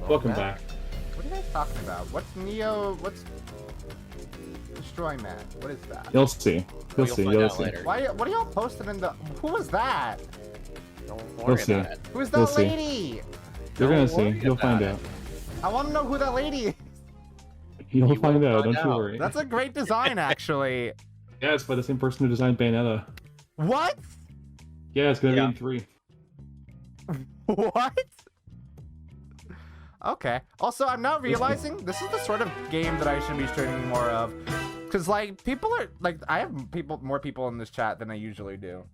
Welcome back. What are you guys talking about? What's Neo? What's Destroy Man? What is that? You'll see. You'll see. You'll see. Later. Why? What are y'all posting in the? Who was that? Don't worry about it. Who's that lady? You're gonna see. You'll find out. I want to know who that lady is. You'll find out. Don't you worry. That's a great design, actually. Yeah, it's by the same person who designed Bayonetta. What? Yeah, it's gonna be in 3. What? Okay. Also, I'm now realizing this is the sort of game that I should be streaming more of, because like people are like I have more people in this chat than I usually do.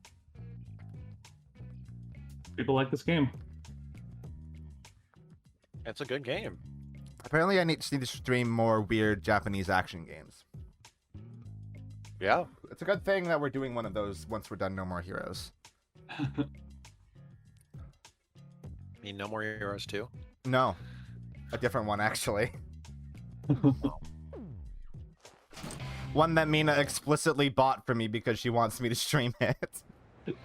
People like this game. It's a good game. Apparently, I need to stream more weird Japanese action games. Yeah. It's a good thing that we're doing one of those once we're done No More Heroes. Mean No More Heroes 2? No. A different one, actually. One that Mina explicitly bought for me because she wants me to stream it.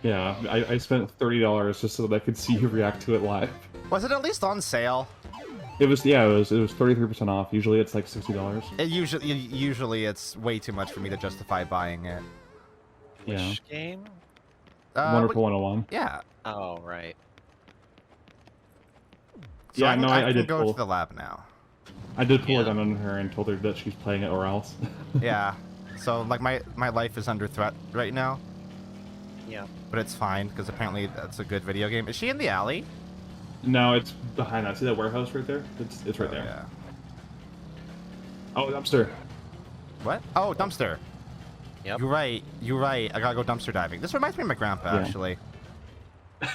Yeah, I spent $30 just so that I could see you react to it live. Was it at least on sale? It was, yeah, it was 33% off. Usually it's like $60. Usually it's way too much for me to justify buying it. Which game? Wonderful 101. Yeah. Oh, right. So yeah, I did go to the lab now. I did pull a gun on her and told her that she's playing it or else. Yeah. So like my life is under threat right now. Yeah. But it's fine because apparently that's a good video game. Is she in the alley? No, it's behind that. See that warehouse right there? It's right there. Yeah. Oh, dumpster. What? Oh, dumpster. Yep. You're right. You're right. I gotta go dumpster diving. This reminds me of my grandpa, actually.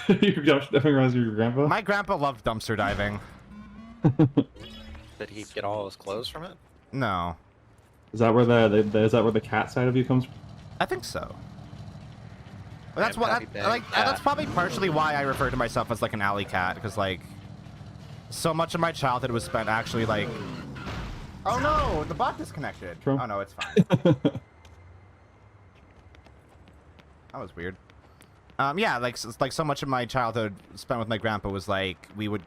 Your dumpster reminds you of your grandpa? My grandpa loved dumpster diving. Did he get all his clothes from it? No. Is that where the cat side of you comes from? I think so. That's what that's probably partially why I refer to myself as like an alley cat, because like so much of my childhood was spent actually like oh no, the bot disconnected. True. Oh no, it's fine. That was weird. Yeah, like so much of my childhood spent with my grandpa was like I would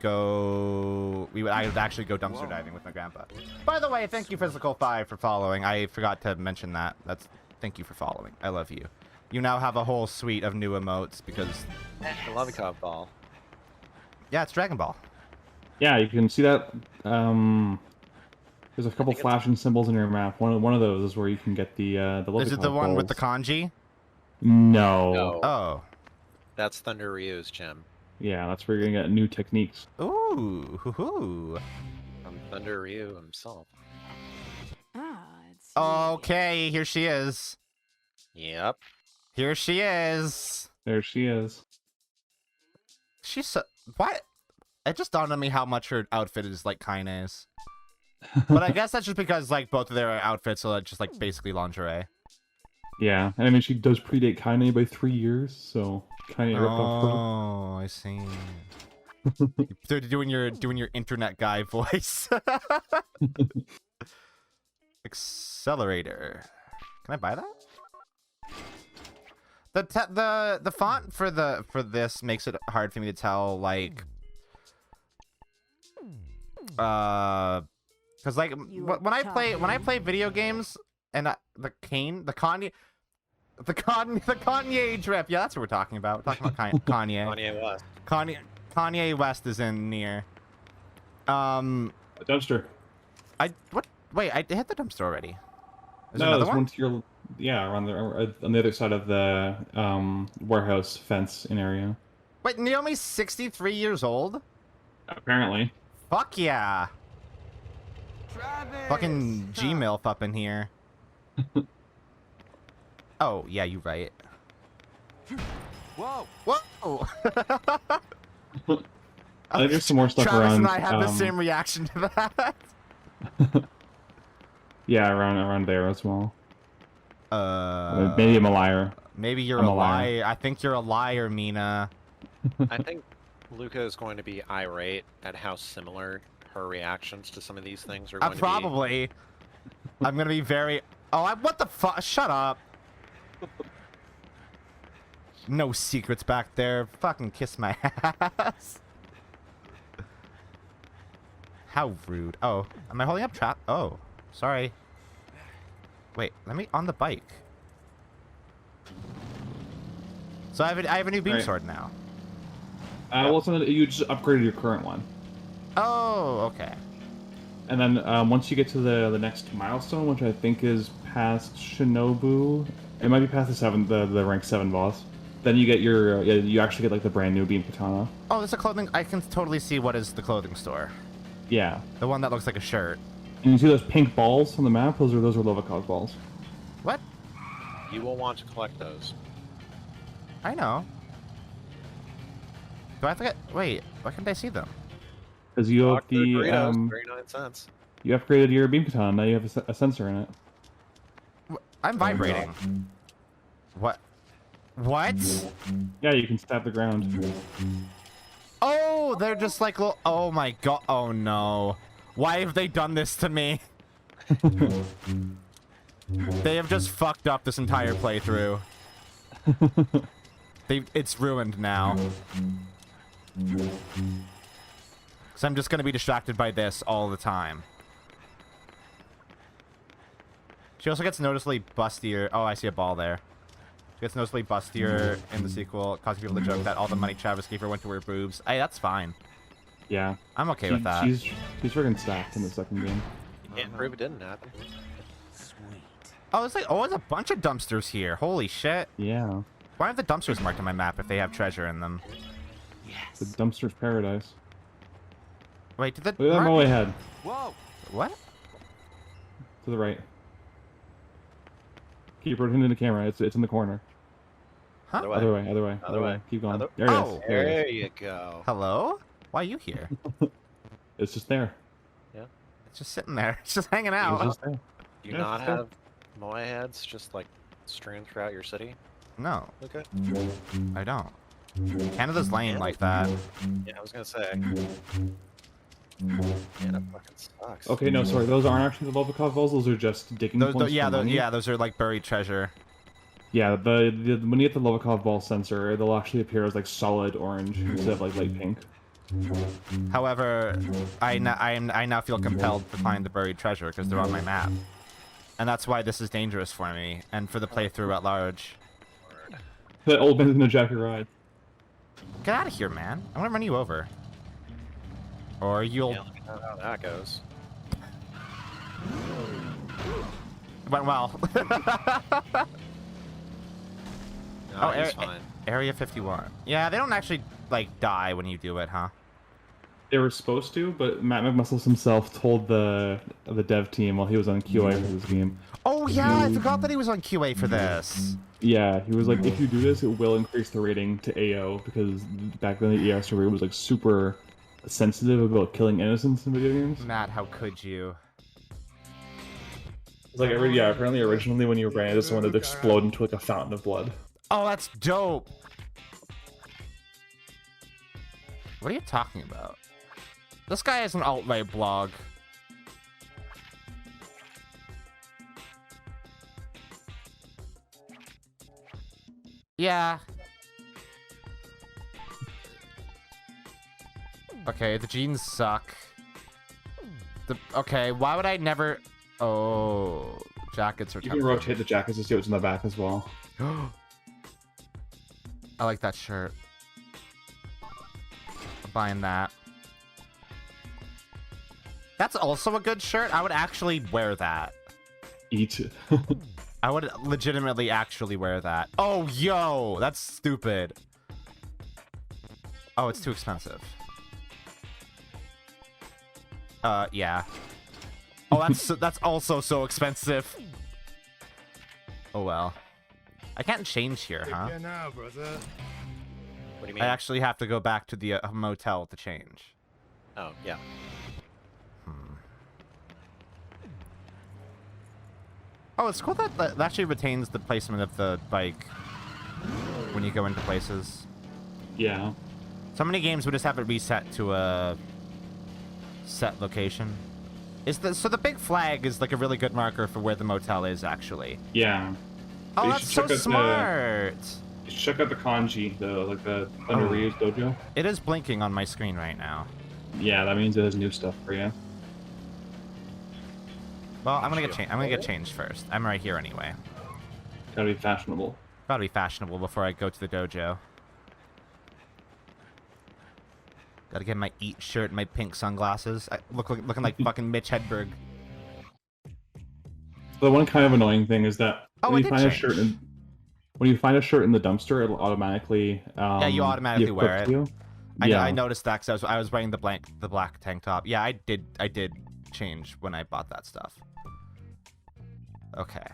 actually go dumpster diving with my grandpa. By the way, thank you Physical5 for following. I forgot to mention that. Thank you for following. I love you. You now have a whole suite of new emotes because The Lollipop Ball. yeah, it's Dragon Ball. Yeah, you can see that. There's a couple flashing symbols in your map. One of those is where you can get the Is it the one with the kanji? No. Oh. That's Thunder Ryu's gem. Yeah, that's where you're gonna get new techniques. Ooh, hoo-hoo. From Thunder Ryu himself. Okay, here she is. Yep. Here she is. There she is. She's so... What? It just dawned on me how much her outfit is like Kaine's. But I guess that's just because like both of their outfits are just like basically lingerie. Yeah, and I mean she does predate Kaine by 3 years, so Kaine ripped off her. Oh, I see. They're doing your internet guy voice. Accelerator. Can I buy that? The font for this makes it hard for me to tell like because like when I play video games and the Kanye drip, yeah, that's what we're talking about. We're talking about Kanye. Kanye West. Kanye West is in near. A dumpster. Wait, I hit the dumpster already. Is No, there there's another one to your on the other side of the warehouse fence in area. Wait, Naomi's 63 years old? Apparently. Fuck yeah. Fucking Gmail up in here. Oh, yeah, you right. Whoa! Whoa! I think there's some more stuff Travis around. and I have the same reaction to that. Yeah, around there as well. Maybe I'm a liar. Maybe you're a liar. I think you're a liar, Mina. I think Luka is going to be irate at how similar her reactions to some of these things are going to be. Probably. I'm gonna be very... Oh, what the fuck? Shut up. No secrets back there. Fucking kiss my ass. How rude. Oh, am I holding up trap? Oh, sorry. Wait, let me on the bike. So I have a new beam sword now. Well, so you just upgraded your current one. Oh, okay. And then once you get to the next milestone, which I think is past Shinobu, it might be past the rank 7 boss. Then you get your you actually get like the brand new beam katana. Oh, there's a clothing. I can totally see what is the clothing store. Yeah. The one that looks like a shirt. And you see those pink balls on the map? Those are Lovikov balls. What? You will want to collect those. I know. Do I have to get? Wait, why can't I see them? Because you have the Doritos, 39 cents. you upgraded your beam katana. Now you have a sensor in it. I'm vibrating. What? What? Yeah, you can stab the ground. Oh, they're just like little. Oh my god. Oh no. Why have they done this to me? They have just fucked up this entire playthrough. It's ruined now. So I'm just gonna be distracted by this all the time. She also gets noticeably bustier. Oh, I see a ball there. She gets noticeably bustier in the sequel, causing people to joke that all the money Travis gave her went to her boobs. Hey, that's fine. Yeah. I'm okay with that. She's freaking stacked in the second game. You can't prove it didn't happen. Oh, it's like, oh, there's a bunch of dumpsters here. Holy shit. Yeah. Why have the dumpsters marked on my map if they have treasure in them? The dumpster's paradise. Wait, did the Look at that way ahead. Whoa. What? To the right. Keep rotating the camera. It's in the corner. Huh? Other way. Keep going. There it is. There you go. Hello? Why are you here? It's just there. Yeah. It's just sitting there. It's just hanging It's out. just there. Do you Yeah, not it's there. have moai heads just like strewn throughout your city? No, Okay. I don't. Canada's lame like that. Yeah, I was gonna say. Yeah, that fucking sucks. Okay, no, sorry. Those aren't actually the Lovikov balls. Those are just digging Those, points. for money. those are like buried treasure. Yeah, the when you get the Lovikov ball sensor, they'll actually appear as like solid orange instead of like light pink. However, I now feel compelled to find the buried treasure because they're on my map. And that's why this is dangerous for me, and for the playthrough at large. The old man's gonna jack your ride. Get out of here, man. I'm gonna run you over. Or you'll... Yeah, look at how that goes. Went well. No, he's fine. Area 51. Yeah, they don't actually, like, die when you do it, huh? They were supposed to, but Matt McMuscles himself told the dev team while he was on QA for this game. Oh, yeah, I forgot that he was on QA for this. Yeah, he was like, if you do this, it will increase the rating to AO, because back then the AR server was like super sensitive about killing innocents in video games. Matt, how could you? It's like apparently originally when you ran this one would explode into like a fountain of blood. Oh, that's dope. What are you talking about? This guy has an alt-right blog. Yeah. Okay, the jeans suck. Okay, why would I never... Oh, jackets are You can rotate the jackets to see what's in the back as well. I like that shirt. I'm buying that. That's also a good shirt. I would actually wear that. Eat. I would legitimately actually wear that. Oh, yo, that's stupid. Oh, it's too expensive. Yeah. Oh, that's also so expensive. Oh well. I can't change here, huh? What do you mean? I actually have to go back to the motel to change. Oh, yeah. Oh, it's cool that that actually retains the placement of the bike when you go into places. Yeah. So many games would just have it reset to a set location. So the big flag is like a really good marker for where the motel is, actually. Yeah. Oh, You that's should so check out smart. You should check out the kanji, the Thunder Ryu's dojo. It is blinking on my screen right now. Yeah, that means it has new stuff for you. Well, I'm gonna get changed first. I'm right here anyway. Gotta be fashionable. Gotta be fashionable before I go to the dojo. Gotta get my Eat shirt and my pink sunglasses. Looking like fucking Mitch Hedberg. The one kind of annoying thing is that Oh, when it you did find a change. shirt in when you find a shirt in the dumpster, it'll automatically Yeah, you automatically be wear equipped it. to you. I noticed that because I was wearing the black tank top. Yeah, I did change when I bought that stuff. Okay.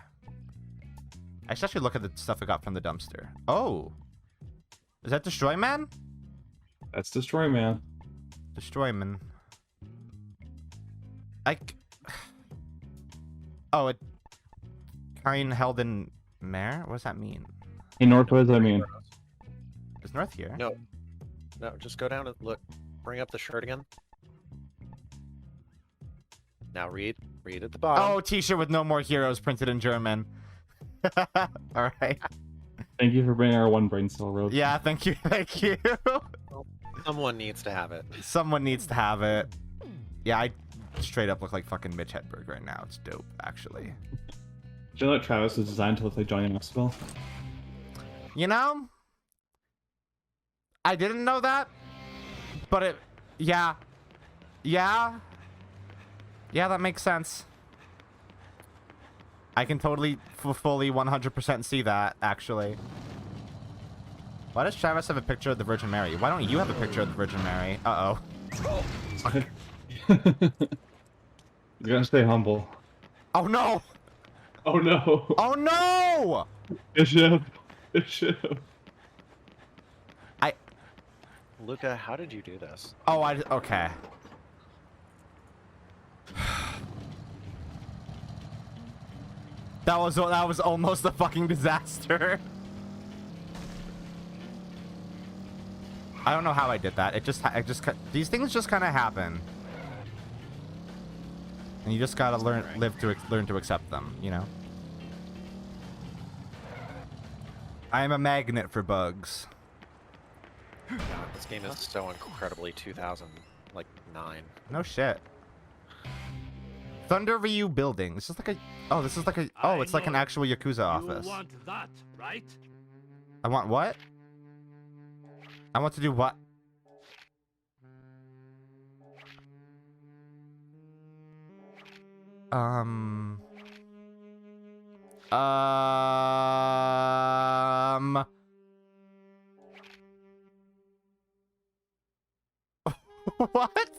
I should actually look at the stuff I got from the dumpster. Oh, is that Destroy Man? That's Destroy Man. Destroy Man. Oh, it kind held in Mare? What does that mean? Hey, North, what does that mean? Is North here? No, just go down and look. Bring up the shirt again. Now read at the bottom. Oh, T-shirt with no more heroes printed in German. All right. Thank you for bringing our one brain cell, Road. Yeah, thank you. Someone needs to have it. Someone needs to have it. Yeah, I straight up look like fucking Mitch Hedberg right now. It's dope, actually. Do you know that Travis is designed to look like Johnny Knoxville? You know, I didn't know that, but yeah, that makes sense. I can totally, fully 100% see that, actually. Why does Travis have a picture of the Virgin Mary? Why don't you have a picture of the Virgin Mary? Uh-oh. You gotta stay humble. Oh, no! Oh no! Oh, no! Bishop! Luka, how did you do this? Oh, okay. That was almost a fucking disaster. I don't know how I did that. These things just kind of happen, and you just gotta learn to accept them. You know. I am a magnet for bugs. God, this game is so incredibly 2009. No shit. Thunder Ryu building. This is like a. Oh, this is like a. Oh, it's like an actual Yakuza office. You want that, right? I want what? I want to do what? What?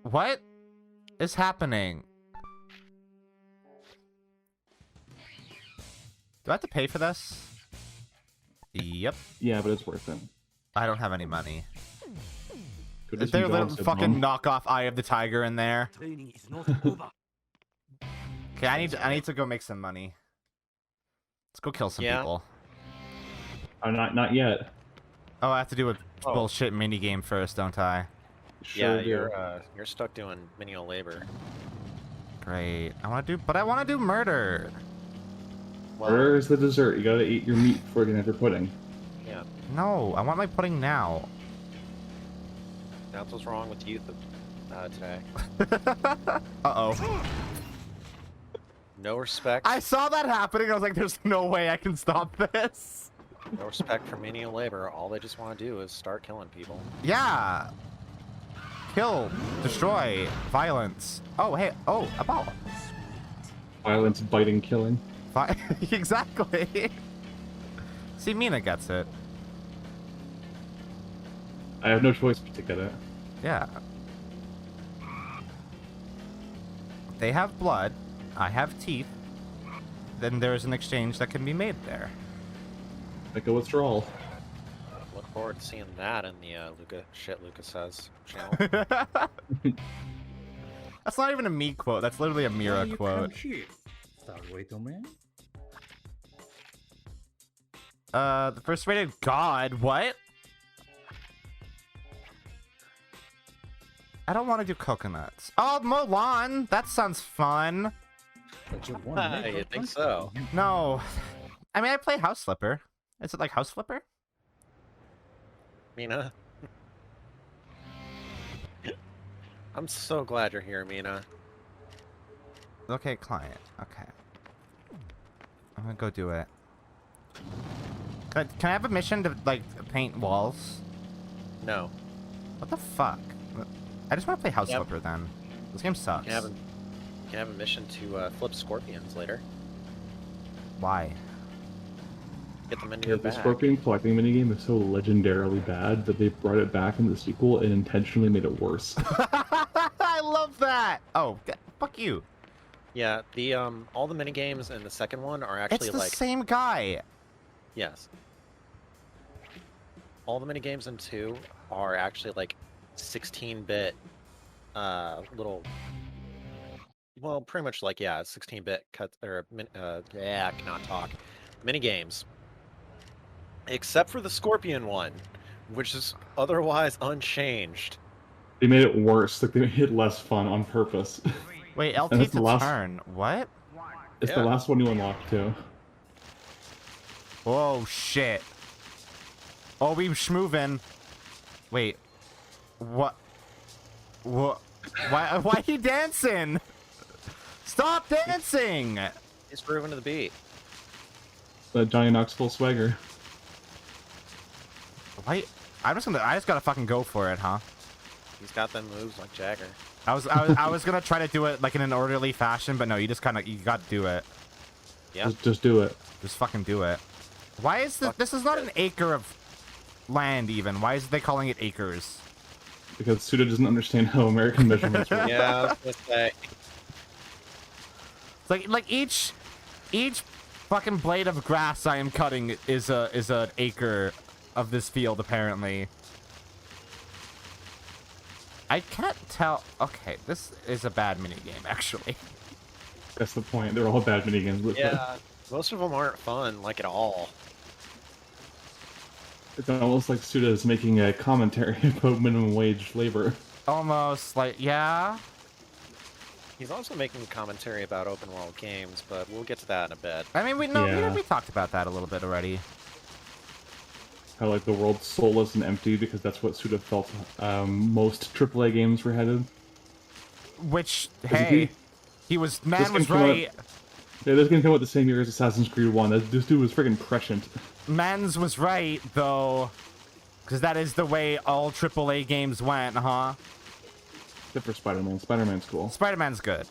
What is happening? Do I have to pay for this? Yep. Yeah, but it's worth it. I don't have any money. Good Is there a little fucking knockoff Eye of the Tiger in there? Training is not over. Okay, I need to go make some money. Let's go kill some people. Oh, not yet. Oh, I have to do a bullshit mini game first, don't I? Sure Yeah, you're stuck doing menial labor. Great. I want to do murder. Well, Where is the dessert? You gotta eat your meat before you can have your pudding. yeah, No, I want my pudding now. that's what's wrong with youth today. Uh-oh. No respect. I saw that happening. I was like, there's no way I can stop this. No respect for menial labor. All they just want to do is start killing people. Yeah. Kill. Destroy. Violence. Oh, hey. Oh, a ball. Violence, biting, killing. Exactly. See, Mina gets it. I have no choice but to get it. Yeah. They have blood. I have teeth. Then there is an exchange that can be made there. Like a withdrawal. Look forward to seeing that in the Luka says channel. That's not even a me quote. That's literally a Mira quote. The first rated god. What? I don't want to do coconuts. Oh, mow lawn. That sounds fun. You think so? No. I mean, I play House Flipper. Is it like House Flipper? Mina. I'm so glad you're here, Mina. Okay, client. Okay. I'm gonna go do it. Can I have a mission to, like, paint walls? No. What the fuck? I just want to play House Yep. Flipper then. This game sucks. You can have a mission to flip scorpions later. Why? Get them into Yeah, your the bag. Scorpion collecting minigame is so legendarily bad that they brought it back in the sequel and intentionally made it worse. I love that! Oh, fuck you. Yeah, the all the mini games in the second one are actually It's the like same guy. yes. All the mini games in 2 are actually like 16-bit little well, pretty much like 16-bit cut or I cannot talk. Mini games. Except for the Scorpion one, which is otherwise unchanged. They made it worse, like they made it less fun on purpose. Wait, And LT it's the to last- turn. What? It's Yeah. the last one you unlock too. Oh, shit. Oh, we schmoovin'. Wait. What? What? Why are you dancing? Stop dancing! He's grooving to the beat. The Johnny Knoxville swagger. Why? I just gotta fucking go for it, huh? He's got them moves like Jagger. I was gonna try to do it like in an orderly fashion, but no, you gotta do it. Yeah. Just do it. Just fucking do it. Why is this? This is not an acre of land even. Why is they calling it acres? Because Suda doesn't understand how American measurements work. Yeah, I was gonna say. It's like each fucking blade of grass I am cutting is an acre of this field apparently. I can't tell. Okay, this is a bad minigame actually. That's the point. They're all bad minigames. But Yeah, most of them aren't fun, like at all. it's almost like Suda is making a commentary about minimum wage labor. Almost like yeah. He's also making a commentary about open world games, but we'll get to that in a bit. I mean, Yeah. we talked about that a little bit already. How like the world's soulless and empty because that's what Suda felt most AAA games were headed. Which Is hey, he was This was can come out- right. Yeah, this game came out the same year as Assassin's Creed 1. This dude was friggin' prescient. Mans was right though, because that is the way all AAA games went, huh? Except for Spider-Man. Spider-Man's cool. Spider-Man's good,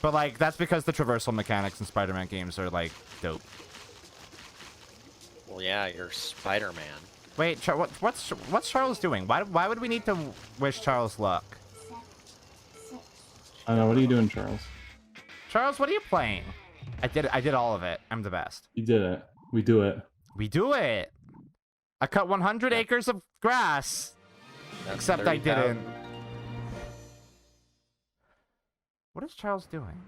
but like that's because the traversal mechanics in Spider-Man games are like dope. Well, yeah, you're Spider-Man. Wait, what's Charles doing? Why would we need to wish Charles luck? I know, what are you doing, Charles? Charles, what are you playing? I did all of it. I'm the best. You did it. We do it. We do it. I cut 100 acres of grass. That's Except I 30,000. didn't. What is Charles doing?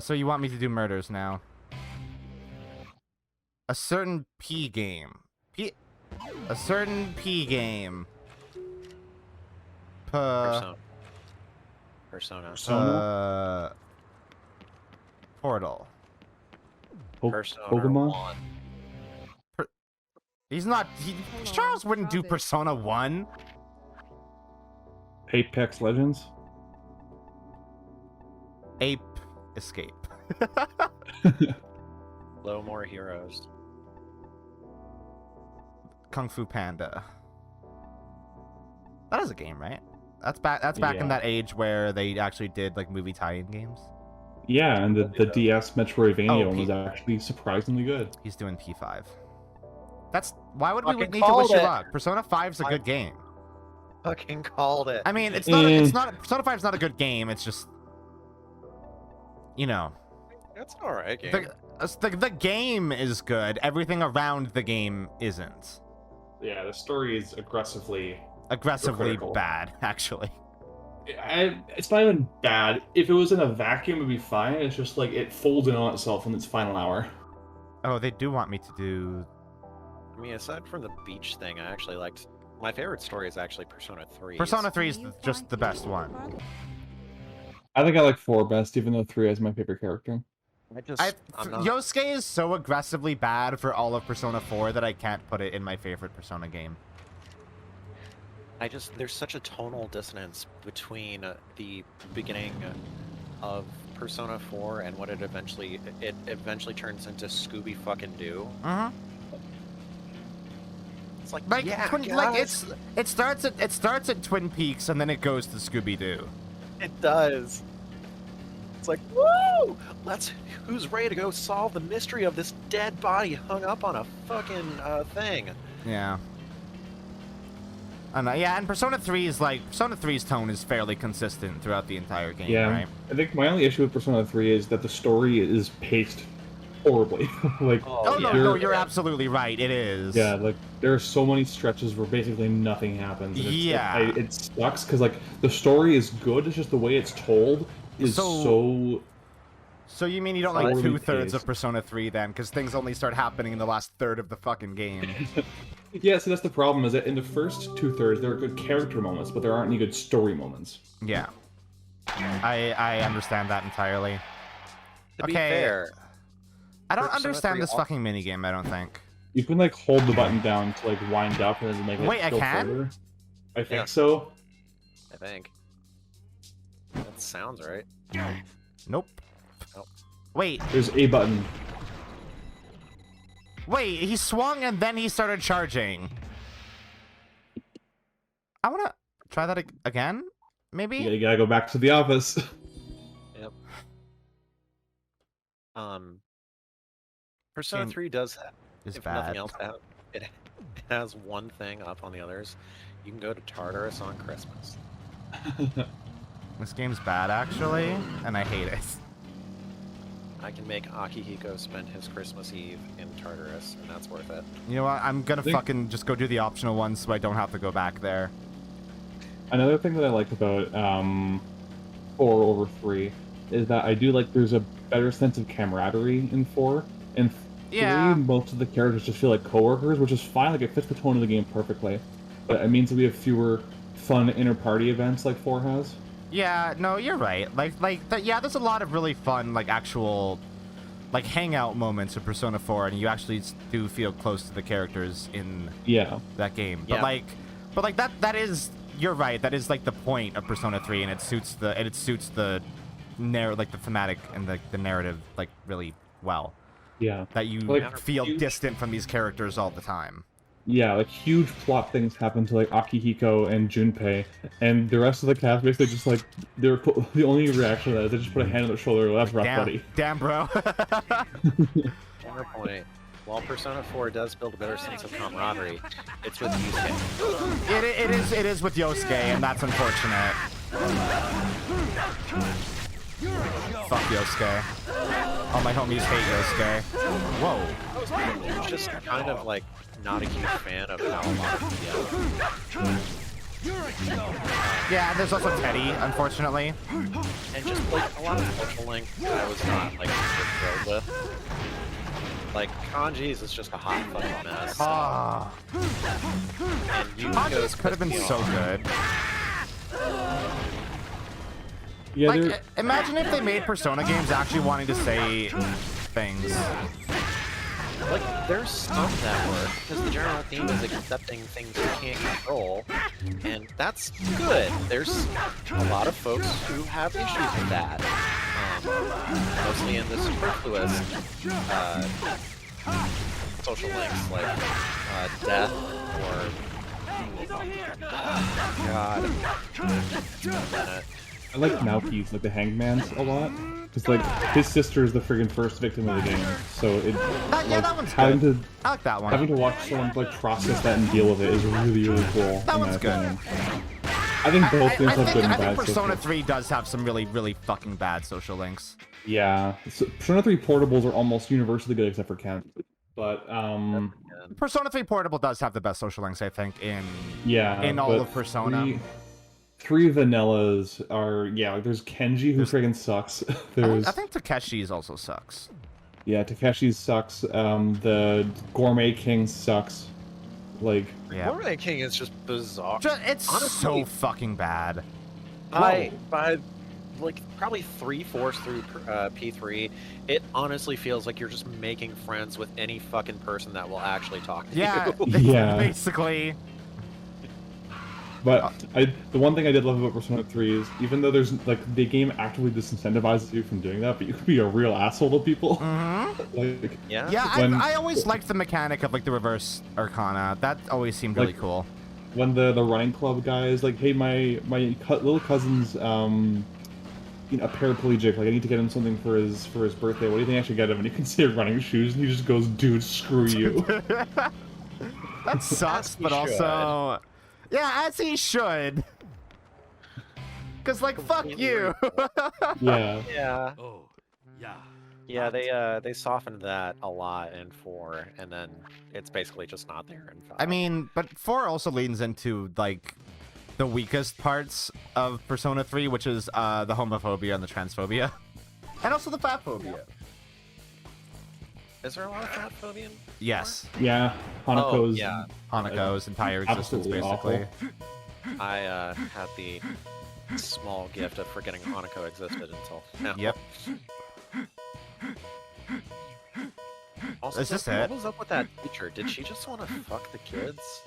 So you want me to do murders now? A certain P game. A certain P game. Persona. Portal. Persona Pokemon? 1. He's not. Charles wouldn't do Persona 1. Apex Legends? Ape Escape. Low More Heroes. Kung Fu Panda. That is a game, right? That's back. That's back in Yeah. that age where they actually did like movie tie-in games. Yeah, and the DS Metroidvania Oh, one was P- actually surprisingly good. He's doing P5. That's why would we Fucking need to called wish you it. luck? Persona 5's a good game. Fucking called it. I mean, it's not. It's Eh. not. Persona 5's not a good game. It's just, you know, That's an alright game. the game is good. Everything around the game isn't. Yeah, the story is aggressively... Aggressively Hypocritical. bad, actually. It's not even bad. If it was in a vacuum, it'd be fine. It's just like it folds in on itself in its final hour. Oh, they do want me to do. I mean, aside from the beach thing, I actually liked... My favorite story is actually Persona 3. Persona 3 is just the best one. I think I like 4 best, even though 3 is my favorite character. I'm not. Yosuke is so aggressively bad for all of Persona 4 that I can't put it in my favorite Persona game. There's such a tonal dissonance between the beginning of Persona 4 and what it eventually turns into Scooby fucking Doo. It's like yeah, it starts at Twin Peaks and then it goes to Scooby Doo. It does. It's like woo! Who's ready to go solve the mystery of this dead body hung up on a fucking thing? Yeah. And Persona 3's tone is fairly consistent throughout the entire game, Yeah, right? I think my only issue with Persona 3 is that the story is paced horribly. Like, No, you're absolutely right. It is. Yeah, like there are so many stretches where basically nothing happens. And it sucks because like the story is good. It's just the way it's told is so. So you mean you don't like poorly 2/3 of paced. Persona 3 then? Because things only start happening in the last third of the fucking game. Yeah, so that's the problem. Is that in the first 2/3 there are good character moments, but there aren't any good story moments. Yeah. I understand that entirely. To be fair, I don't Persona understand 3 this fucking minigame, I don't think. You can like hold the button down to like wind up and then make it Wait, I go can? further. I think Yeah. so. I think that sounds right. Nope. Nope. Wait, There's a button. he swung and then he started charging. I want to try that again, maybe? You gotta go back to the office. Yep. Persona 3 does have, Is if bad. nothing else, it has one thing up on the others. You can go to Tartarus on Christmas. This game's bad, actually, and I hate it. I can make Akihiko spend his Christmas Eve in Tartarus, and that's worth it. You know what? I'm gonna fucking just go do the optional ones so I don't have to go back there. Another thing that I like about 4 over 3 is that I do like there's a better sense of camaraderie in 4. In 3, most of the characters just feel like coworkers, which is fine. Like it fits the tone of the game perfectly, but it means that we have fewer fun inter-party events like 4 has. Yeah, no, you're right. Yeah, there's a lot of really fun, like, actual, like, hangout moments in Persona 4, and you actually do feel close to the characters in that game. Yeah. But like that is, you're right. That is like the point of Persona 3, and it suits the the thematic and the narrative like really well. Yeah. That you Like, feel huge- distant from these characters all the time. Yeah, like huge plot things happen to like Akihiko and Junpei, and the rest of the cast basically just like the only reaction to that is they just put a hand on their shoulder. Well, that's rough, buddy. Damn, bro. Counterpoint. While Persona 4 does build a better sense of camaraderie, it's with Yusuke. It is with Yosuke, and that's unfortunate. Fuck Yosuke. All my homies hate Yosuke. Whoa. I'm just kind of like not a huge fan of how a lot of Yeah, and there's also Teddy, unfortunately. and just like a lot of social link I was not like super thrilled with. Like Kanji's is just a hot fucking mess. Ah. And Kanji's could have been so good. Yeah, Like, imagine if they made Persona games actually wanting to say things. Like, there's some that work, because the general theme is accepting things you can't control, and that's good. There's a lot of folks who have issues with that. Mostly in the superfluous social links, like death or... God. I like Naoki's, like the Hangman's, a lot. Because like his sister is the friggin' first victim of the game, so it that one's having good. to I like that one. having to watch someone like process that and deal with it is really cool. That in one's my good. opinion. I think both games have good and I think bad. Persona social. 3 does have some really fucking bad social links. Yeah, so Persona 3 portables are almost universally good except for Kent. But Persona 3 Portable does have the best social links, I think, in all but of Persona. Three vanillas are like there's Kenji who friggin' sucks. There's I think Takeshi's also sucks. yeah, Takeshi's sucks. The Gourmet King sucks. Like Yeah. Gourmet King is just bizarre. It's Honestly, so fucking bad. by like probably 3/4 through P3, it honestly feels like you're just making friends with any fucking person that will actually talk to Yeah, you. Yeah. basically. But the one thing I did love about Persona 3 is even though there's like the game actively disincentivizes you from doing that, but you can be a real asshole to people. Like, Yeah. Yeah, When- I always liked the mechanic of like the reverse arcana. That always seemed really Like- cool. when the running club guy is like, hey, my little cousin's you know, a paraplegic, like I need to get him something for his birthday. What do you think I should get him? And you can say running shoes, and he just goes, dude, screw you. That sucks, he but should. also, yeah, as he should. Cause like fuck you. Yeah. Yeah. Oh, yeah. Yeah, they softened that a lot in 4, and then it's basically just not there in 5. I mean, but 4 also leans into like the weakest parts of Persona 3, which is the homophobia and the transphobia, and also the fatphobia. Is there a lot of fat phobia? Yes, Yeah. Hanako's. yeah. Hanako's entire existence, Absolutely basically. awful. I had the small gift of forgetting Hanako existed until now. Yep. Also, Is this Justin, it? what was up with that teacher? Did she just want to fuck the kids?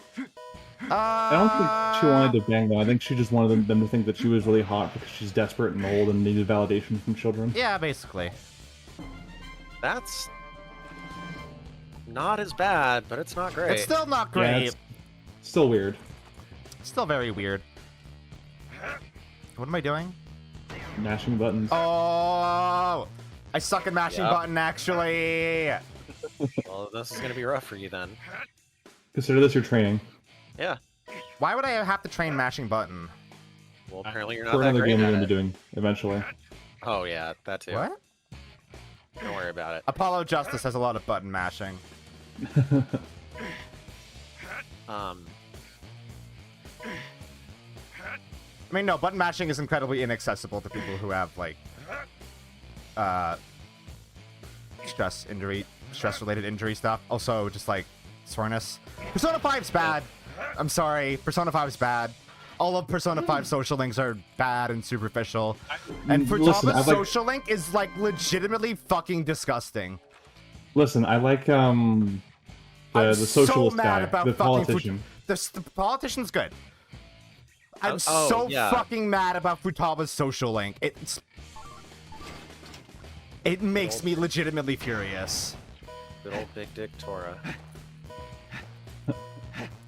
I don't think she wanted to bang them. I think she just wanted them to think that she was really hot because she's desperate and old and needed validation from children. Yeah, basically. That's not as bad, but it's not great. It's still not Yeah, great. it's still weird. Still very weird. What am I doing? Mashing buttons. Oh, I suck at mashing Yep. button, actually. Well, this is gonna be rough for you then. Consider this your training. Yeah. Why would I have to train mashing button? Well, apparently you're not For that another great game we're at going to be it. doing eventually. Oh yeah, that too. What? Don't worry about it. Apollo Justice has a lot of button mashing. I mean, no, button mashing is incredibly inaccessible to people who have, like, stress-related injury stuff. Also, just, like, soreness. Persona 5's bad. I'm sorry. Persona 5's bad. All of Persona 5 social links are bad and superficial. And Listen, Futaba's I like- social link is, like, legitimately fucking disgusting. Listen, I like I'm the so socialist mad guy, about the fucking politician. The politician's good. I'm Oh, so yeah. fucking mad about Futaba's social link. It makes me legitimately furious. Good old Big Dick Tora.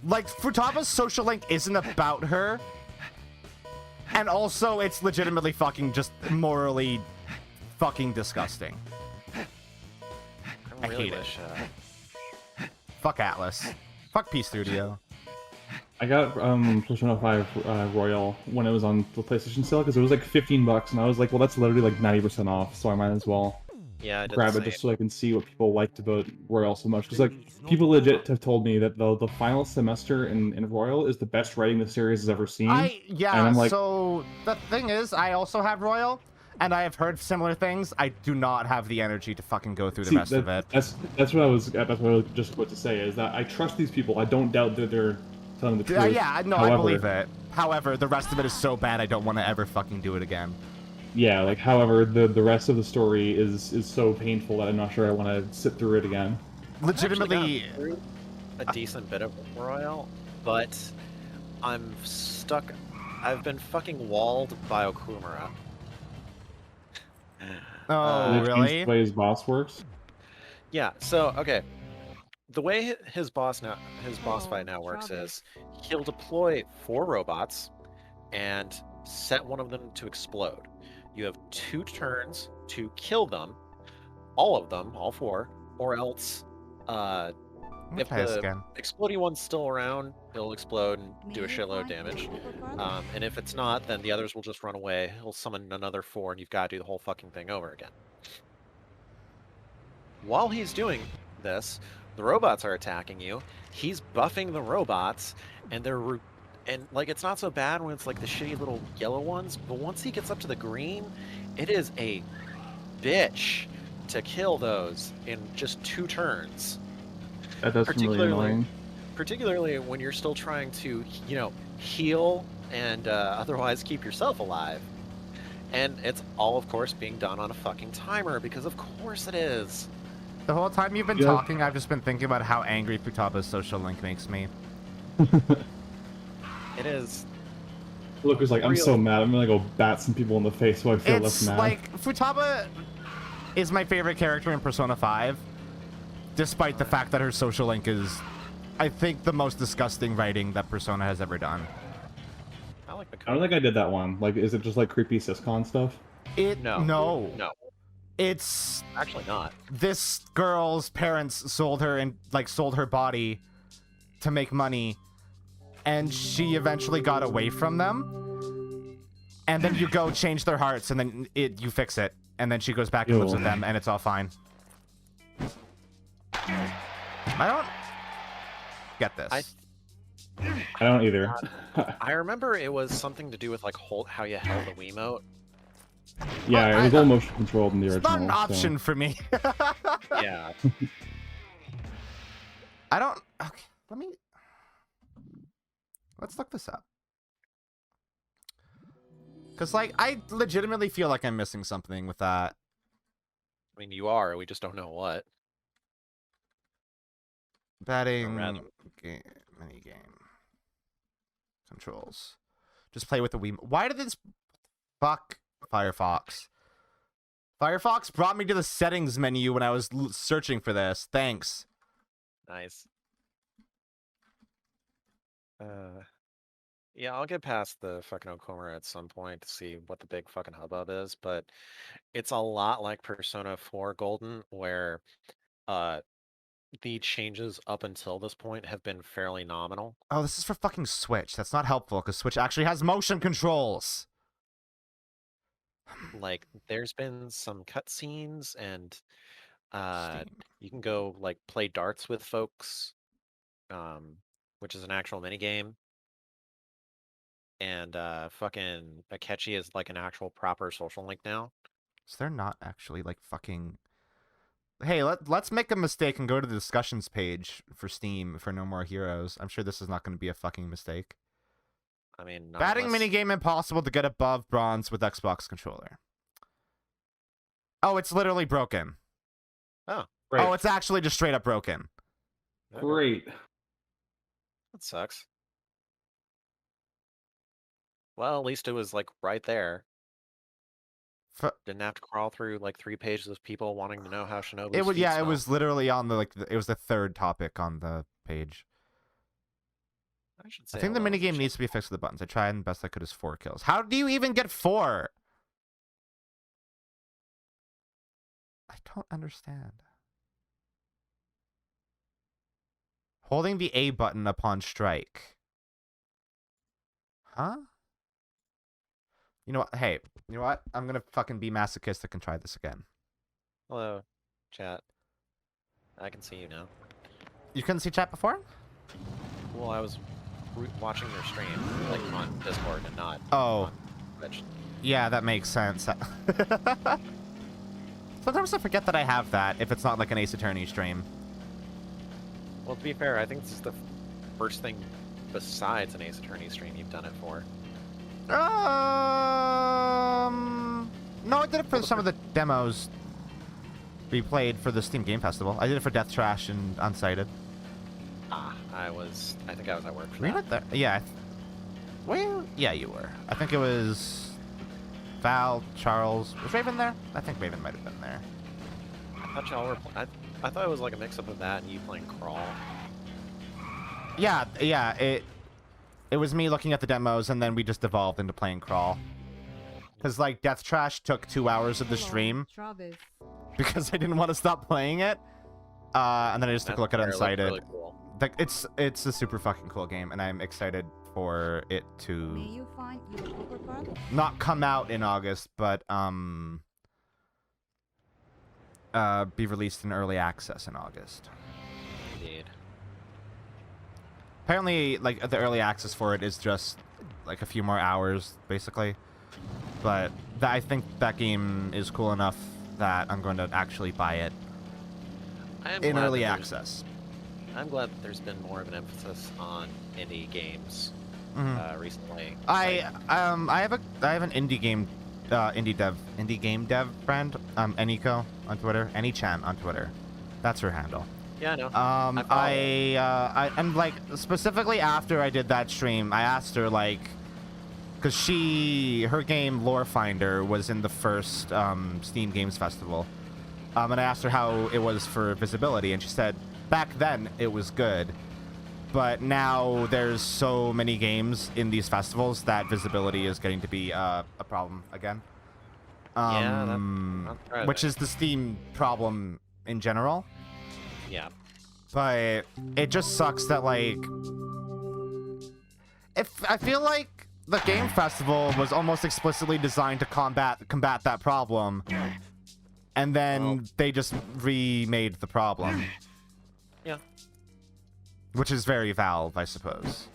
Like, Futaba's social link isn't about her. And also, it's legitimately fucking just morally fucking disgusting. I I really hate it. wish. Fuck Atlas. Fuck P Studio. I got Persona 5 Royal when it was on the PlayStation sale because it was like $15, and I was like, well, that's literally like 90% off, so I might as well Yeah, I did grab the it just same. so I can see what people liked about Royal so much. Because like people legit have told me that the final semester in Royal is the best writing the series has ever seen. And I'm like, So the thing is, I also have Royal, and I have heard similar things. I do not have the energy to fucking go through the rest of it. That's what I was just about to say is that I trust these people. I don't doubt that they're telling the truth. Yeah, no, However, I believe it. However, the rest of it is so bad, I don't want to ever fucking do it again. Yeah, like however the rest of the story is so painful that I'm not sure I want to sit through it again. Legitimately, Actually got through a decent bit of Royal, but I'm stuck. I've been fucking walled by Okumura. oh, They changed really? the way his boss works. Yeah. So okay, the way his boss fight now works is he'll deploy 4 robots and set one of them to explode. You have 2 turns to kill them, all of them, all 4, or else if Try this the again. exploding one's still around, it'll explode and do a shitload of damage. And if it's not, then the others will just run away. He'll summon another 4, and you've got to do the whole fucking thing over again. While he's doing this, the robots are attacking you. He's buffing the robots, and like it's not so bad when it's like the shitty little yellow ones, but once he gets up to the green, it is a bitch to kill those in just 2 turns. That's really annoying. Particularly when you're still trying to, heal and otherwise keep yourself alive. And it's all, of course, being done on a fucking timer, because of course it is. The whole time you've been talking, I've just been thinking about how angry Futaba's social link makes me. It is. Look, it's like, I'm so mad. I'm gonna go bat some people in the face so I feel less It's mad. like, Futaba is my favorite character in Persona 5, despite the fact that her social link is, I think, the most disgusting writing that Persona has ever done. I like the I don't think I did that one. Like, is it just like creepy syscon stuff? No. It's Actually not. this girl's parents sold her and sold her body to make money, and she eventually got away from them. And then you go change their hearts, and then you fix it, and then she goes back and lives with them, and it's all fine. I don't get this. I don't either. I remember it was something to do with like how you held the Wiimote. Yeah, it was all motion controlled in the original. It's not an option for me. Yeah. I don't. Okay, let's look this up. Because, like, I legitimately feel like I'm missing something with that. I mean, you are. We just don't know what. Batting game, mini game controls. Just play with the Wii. Why did this fuck Firefox? Firefox brought me to the settings menu when I was searching for this. Thanks. Nice. Yeah, I'll get past the fucking Okomura at some point to see what the big fucking hubbub is, but it's a lot like Persona 4 Golden, where the changes up until this point have been fairly nominal. Oh, this is for fucking Switch. That's not helpful, because Switch actually has motion controls. Like, there's been some cutscenes, and Steam. you can go, like, play darts with folks, which is an actual minigame. And fucking Akechi is like an actual proper social link now. Is there not actually, like, fucking... Hey, let's make a mistake and go to the discussions page for Steam for No More Heroes. I'm sure this is not going to be a fucking mistake. I mean, Batting minigame impossible to get above bronze with Xbox controller. Oh, it's literally broken. Oh. Right. Oh, it's actually just straight up broken. Great. That sucks. Well, at least it was, like, right there. Didn't have to crawl through, like, 3 pages of people wanting to know how Shinobu's It would, feet yeah, smell. it was literally on the, it was the third topic on the page. I should say I think the hello to minigame needs to be fixed with the buttons. I tried and best I could is 4 kills. How do you even get 4? I don't understand. Holding the A button upon strike. Huh? You know what? Hey, you know what? I'm gonna fucking be masochistic and try this again. Hello, chat. I can see you now. You couldn't see chat before? Well, I was watching your stream, like, on Discord and not Oh. on Twitch. Yeah, that makes sense. Sometimes I forget that I have that if it's not like an Ace Attorney stream. Well, to be fair, I think this is the first thing besides an Ace Attorney stream you've done it for. No, I did it for some of the demos we played for the Steam Game Festival. I did it for Death Trash and Unsighted. Ah, I think I was at work for Were you that. not there? Yeah. Well, yeah, you were. I think it was Val, Charles. Was Raven there? I think Raven might have been there. I thought y'all were. I thought it was like a mix-up of that and you playing Crawl. Yeah, it was me looking at the demos, and then we just devolved into playing Crawl. Because, like, Death Trash took 2 hours of the stream. Because I didn't want to stop playing it. And then I just took a look at Unsighted. Really cool. Like, it's a super fucking cool game, and I'm excited for it to not come out in August, but be released in early access in August. Indeed. Apparently, like, the early access for it is just like a few more hours, basically. But I think that game is cool enough that I'm going to actually buy it in early access. I'm glad that there's been more of an emphasis on indie games recently. I have an indie game indie game dev friend, Eniko on Twitter, Anychan on Twitter. That's her handle. Yeah, I know. And like specifically after I did that stream, I asked her like, because her game Lore Finder was in the first Steam Games Festival, and I asked her how it was for visibility, and she said back then it was good, but now there's so many games in these festivals that visibility is getting to be a problem again. Which is the Steam problem in general. Yeah. But it just sucks that like, I feel like the game festival was almost explicitly designed to combat that problem, and then they just remade the problem. Yeah. Which is very Valve, I suppose.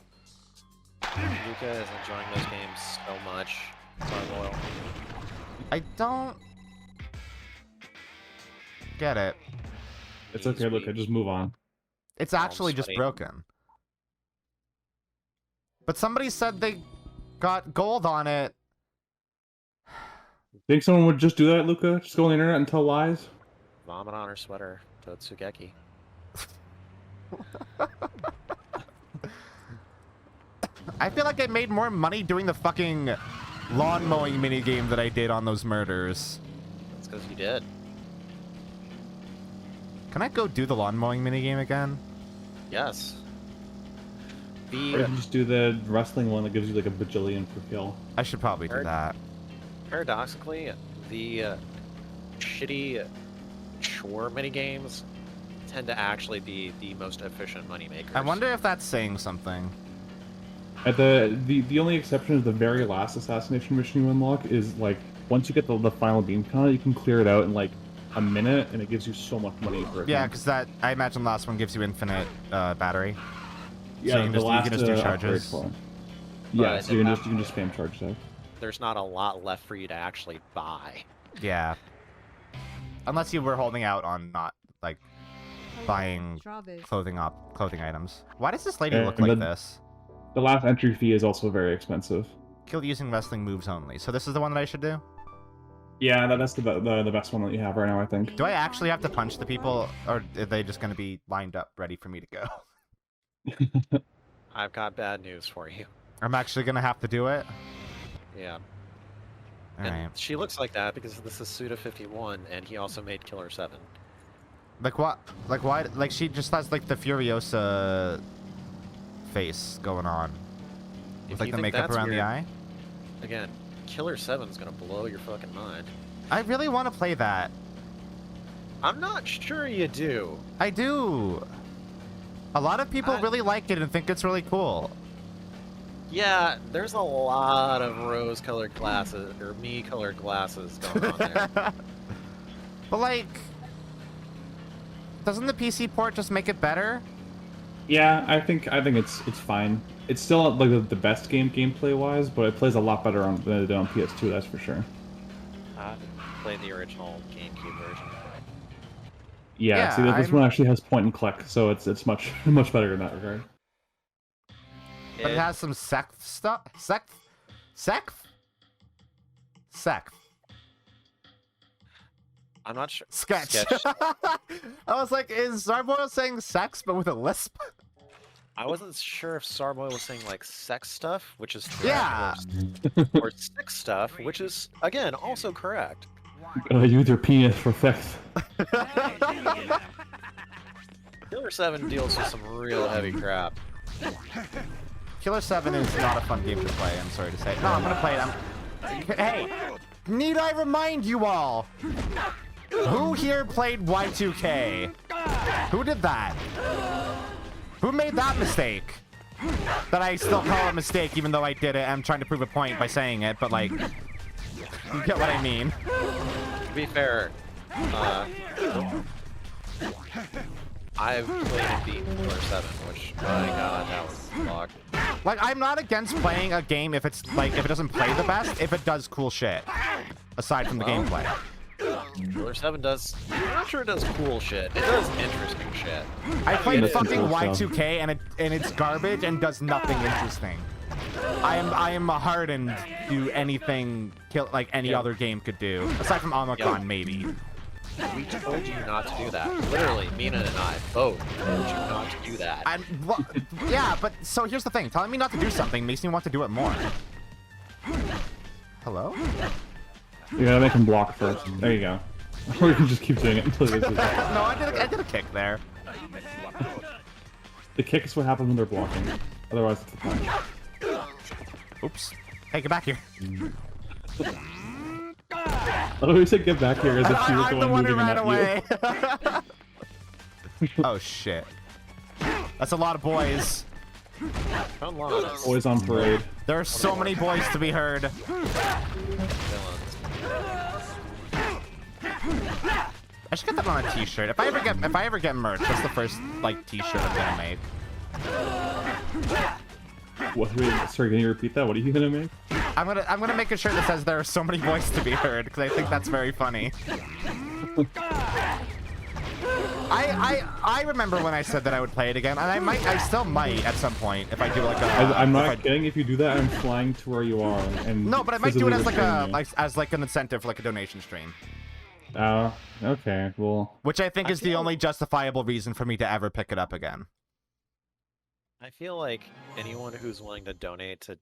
Luka is enjoying those games so much. So loyal. I don't get it. It's okay, look, I just move on. It's actually just broken. But somebody said they got gold on it. Think someone would just do that, Luka? Just go on the internet and tell lies? Vomit on her sweater to Tsugeki. I feel like I made more money doing the fucking lawn mowing minigame that I did on those murders. That's because you did. Can I go do the lawn mowing minigame again? Yes. Or you can just do the wrestling one that gives you like a bajillion per kill. I should probably do that. Paradoxically, the shitty chore minigames tend to actually be the most efficient moneymakers. I wonder if that's saying something. At the only exception is the very last assassination mission you unlock is like once you get the final beam count, you can clear it out in like a minute, and it gives you so much money for it. Yeah, because I imagine the last one gives you infinite battery. Yeah, so you can just do charges. Yeah, so you can just spam charges out. There's not a lot left for you to actually buy. Yeah. Unless you were holding out on not like buying clothing items. Why does this lady look like this? The last entry fee is also very expensive. Killed using wrestling moves only. So this is the one that I should do? Yeah, that's the best one that you have right now, I think. Do I actually have to punch the people, or are they just going to be lined up ready for me to go? I've got bad news for you. I'm actually going to have to do it? Yeah. All and right. she looks like that because this is Suda51, and he also made Killer 7. Like what? Like why? Like she just has like the Furiosa face going on. With like the makeup around the eye? Again, Killer 7's gonna blow your fucking mind. I really want to play that. I'm not sure you do. I do. A lot of people really like it and think it's really cool. Yeah, there's a lot of rose-colored glasses, or me-colored glasses going on there. But like, doesn't the PC port just make it better? Yeah, I think it's fine. It's still like the best gameplay-wise, but it plays a lot better than it did on PS2, that's for sure. I played the original GameCube version. Yeah, see, this one actually has point and click, so it's much better in that regard. But it has some sect stuff. Sect. I'm not sure. Sketch. I was like, is Zarboil saying sex but with a lisp? I wasn't sure if Sarboy was saying like sex stuff, which is correct, yeah, or sick stuff, which is again also correct. Use your penis for sex. Killer 7 deals with some real heavy crap. Killer 7 is not a fun game to play, I'm sorry to say. No, I'm gonna play it. Hey, need I remind you all? Who here played Y2K? Who did that? Who made that mistake? That I still call a mistake even though I did it. I'm trying to prove a point by saying it, but like, you get what I mean. To be fair, I've played and beaten Killer 7, which, my god, that was locked. Like, I'm not against playing a game if it's, like, if it doesn't play the best, if it does cool shit. Aside from the gameplay. Killer 7 does, I'm not sure it does cool shit. It does interesting shit. I played fucking Y2K and it's garbage and does nothing interesting. I am hardened to anything like any other game could do, aside from Omicron, maybe. We told you not to do that. Literally, Mina and I both told you not to do that. Well, yeah, but so here's the thing. Telling me not to do something makes me want to do it more. Hello? You gotta make him block first. There you go. Or you can just keep doing it until this is No, I did a kick there. The kick is what happens when they're blocking. Otherwise, it's the punch. Oops. Hey, get back here. I always say get back here as if she was I'm the one moving ran not away. Oh, shit. That's a lot of boys. Come on, Boys on parade. There are so many boys to be heard. villains. I should get that on a t-shirt. If I ever get merch, that's the first like t-shirt I'm gonna make. What? Wait, sorry, can you repeat that? What are you gonna make? I'm gonna make a shirt that says there are so many voices to be heard because I think that's very funny. I remember when I said that I would play it again, and I still might at some point if I do like a. I'm not kidding. If you do that, I'm flying to where you are. And no, but I might do it as like a physically as an incentive for like a donation stream. Okay, well. Which I think is the only justifiable reason for me to ever pick it up again. I feel like anyone who's willing to donate to,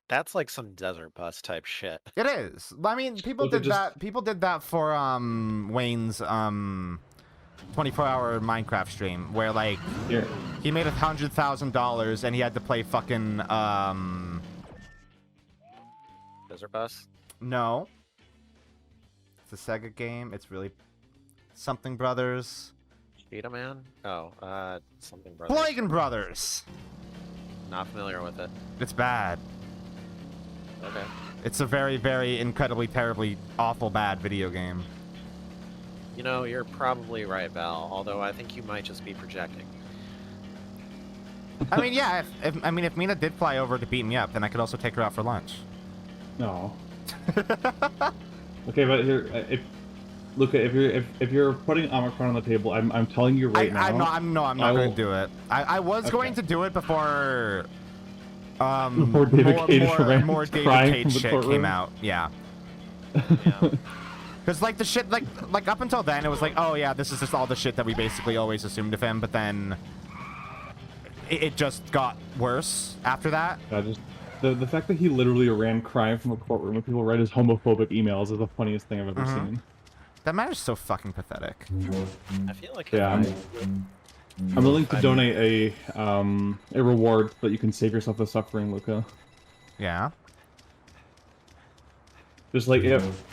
that's like some desert bus type shit. It is. I mean, people Well, did that. People did that for Wayne's 24-hour Minecraft stream, where like he made $100,000 and he had to play fucking Desert bus? No. It's a Sega game. It's really something Brothers. Cheetah Man? Oh, something brothers. Blagan Brothers. Not familiar with it. It's bad. Okay. It's a very, very incredibly, terribly, awful bad video game. You know, you're probably right, Val. Although I think you might just be projecting. I mean, yeah. If Mina did fly over to beat me up, then I could also take her out for lunch. No. Okay, but here, Luka, if you're putting Omicron on the table, I'm telling you right now. I'm not going to do it. I was going to do it before. Before David Cage more David crying Cage from the shit courtroom. came out. Yeah. Yeah. Because like the shit, like up until then, it was like, oh yeah, this is just all the shit that we basically always assumed of him. But then it just got worse after that. Just the fact that he literally ran crying from a courtroom and people read his homophobic emails is the funniest thing I've ever seen. That matter's so fucking pathetic. I feel like Yeah, I'm willing to donate a reward so that you can save yourself the suffering, Luka. Yeah. Just like if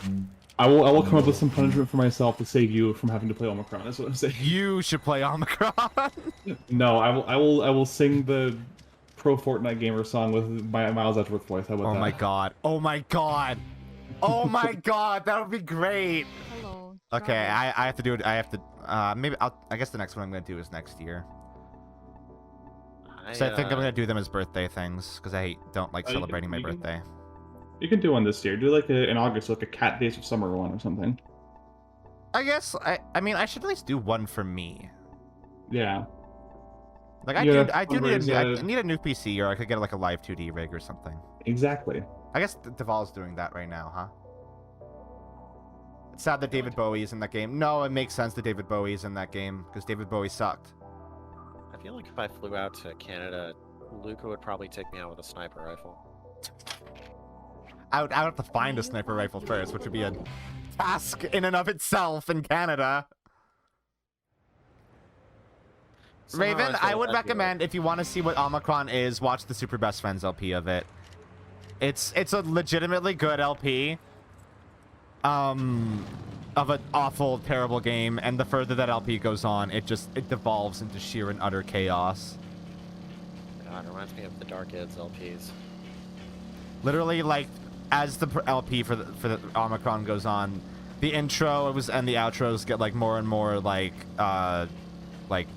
I will come up with some punishment for myself to save you from having to play Omicron. That's what I'm saying. You should play Omicron. No, I will sing the pro Fortnite gamer song with my Miles Edgeworth voice. How about that? Oh my god. Oh my god. Oh my god. That would be great. Hello. Okay, I have to do it. I have to. Maybe I guess the next one I'm gonna do is next year. So I think I'm gonna do them as birthday things because I don't like celebrating my birthday. You can do one this year. Do like in August, like a Cat Days of Summer one or something. I guess I mean I should at least do one for me. Yeah. Like I do need a new PC, or I could get like a live 2D rig or something. Exactly. I guess Deval's doing that right now, huh? It's sad that David Bowie is in that game. No, it makes sense that David Bowie is in that game because David Bowie sucked. I feel like if I flew out to Canada, Luka would probably take me out with a sniper rifle. I would have to find a sniper rifle first, which would be a task in and of itself in Canada. Somehow Raven, feel I would that'd be recommend if you want to see what Omicron is, watch the Super Best Friends LP of it. It's a legitimately good LP. Of an awful, terrible game, and the further that LP goes on, it devolves into sheer and utter chaos. God, it reminds me of the Dark Ed's LPs. Literally, like, as the LP for the Omicron goes on, the intro and the outros get like more and more like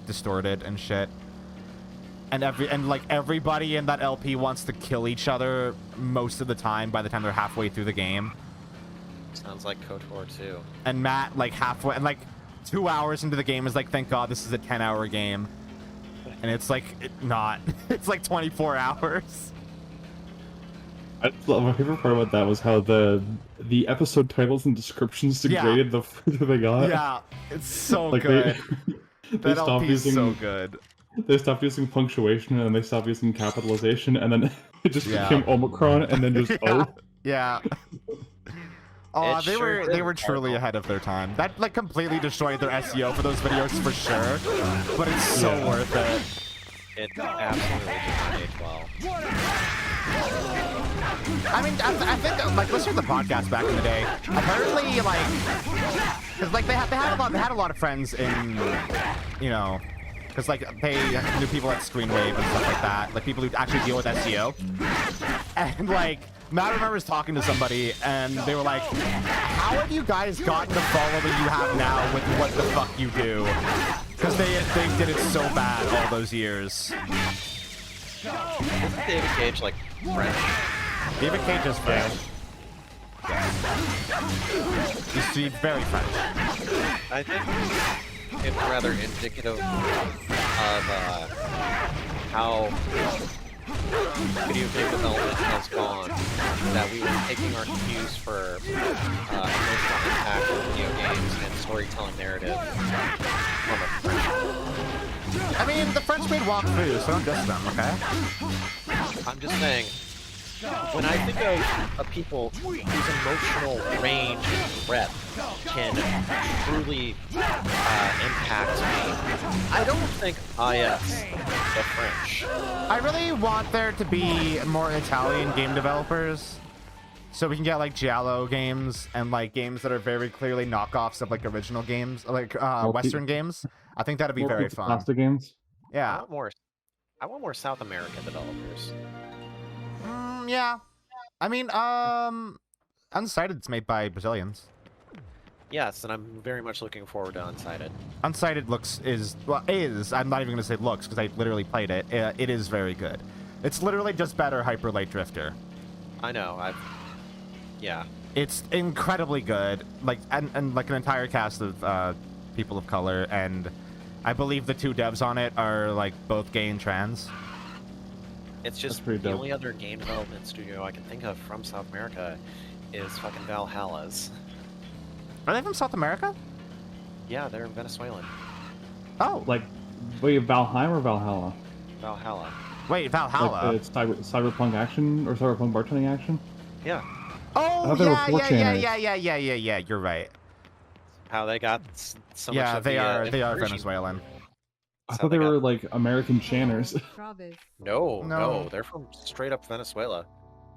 distorted and shit. And everybody in that LP wants to kill each other most of the time by the time they're halfway through the game. Sounds like KOTOR 2. And Matt, like, halfway, and like 2 hours into the game is like, thank God this is a 10-hour game. And it's like, not. It's like 24 hours. My favorite part about that was how the episode titles and descriptions degraded the further they got. Yeah, it's so Like good. they That stopped LP is using so good. they stopped using punctuation and they stopped using capitalization and then it just Yeah. became Omicron and then just Yeah. O. Yeah. Oh, It they sure were did, they were truly Cardinal. ahead of their time. That like completely destroyed their SEO for those videos for sure, but it's so Yeah. worth it. It absolutely did not age well. I mean, I think like listening to the podcast back in the day, apparently like, cause like they had a lot of friends in, you know, cause like they knew people at Screenwave and stuff like that, like people who actually deal with SEO, and like Matt remembers talking to somebody and they were like, how have you guys gotten the following you have now with what the fuck you do? Because they did it so bad all those years. Isn't David Cage like French? David Cage is French. He's very French. I think it's rather indicative of how video game development has gone. That we were taking our cues for emotional impact of video games and storytelling narrative from a French. I mean, the French made walkthroughs, so don't diss them, okay? I'm just saying, when I think of people whose emotional range and breadth can truly impact me, I don't think the French. I really want there to be more Italian game developers, so we can get like Giallo games and like games that are very clearly knockoffs of like original games, like Western games. I think that'd be very fun. Pasta games. Yeah. I want more South American developers. Yeah. I mean, Unsighted's made by Brazilians. Yes, and I'm very much looking forward to Unsighted. Unsighted I'm not even going to say looks, because I literally played it. It is very good. It's literally just better Hyper Light Drifter. I know, yeah. It's incredibly good, like, and like an entire cast of people of color, and I believe the two devs on it are like both gay and trans. It's just pretty the dope. only other game development studio I can think of from South America is fucking Valhalla's. Are they from South America? Yeah, they're Venezuelan. Oh, Like, wait, Valheim or Valhalla? Valhalla. wait, Valhalla. Like it's cyberpunk action or cyberpunk bartending action? Yeah. Oh, thought they were yeah. Fortraners. You're right. How they got so much Yeah, of they the, are information. Venezuelan. I That's thought how they they were got- like American Channers. No, No. they're from straight up Venezuela.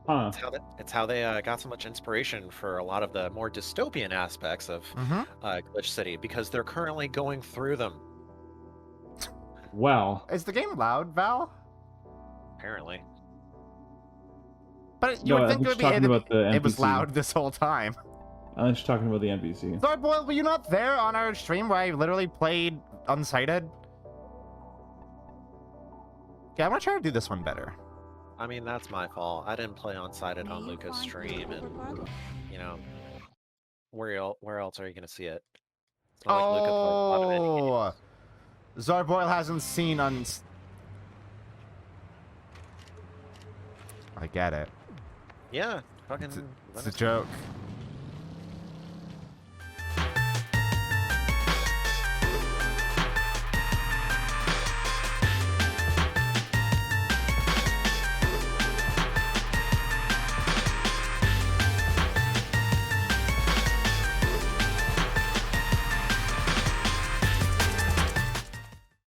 Huh. It's how they got so much inspiration for a lot of the more dystopian aspects of Glitch City, because they're currently going through them, Wow. Is the game loud, Val? apparently. But you No, would I think was it would talking be. about the It was NPC. loud this whole time. I was talking about the NPC. Sorry, boy, were you not there on our stream where I literally played Unsighted? Yeah, I'm gonna try to do this one better. I mean, that's my fault. I didn't play Unsighted on Luka's stream, and you know, where else are you gonna see it? It's not like Luka plays a lot of indie games. Oh, Zarboil hasn't seen I get it. Yeah, fucking. It's a joke.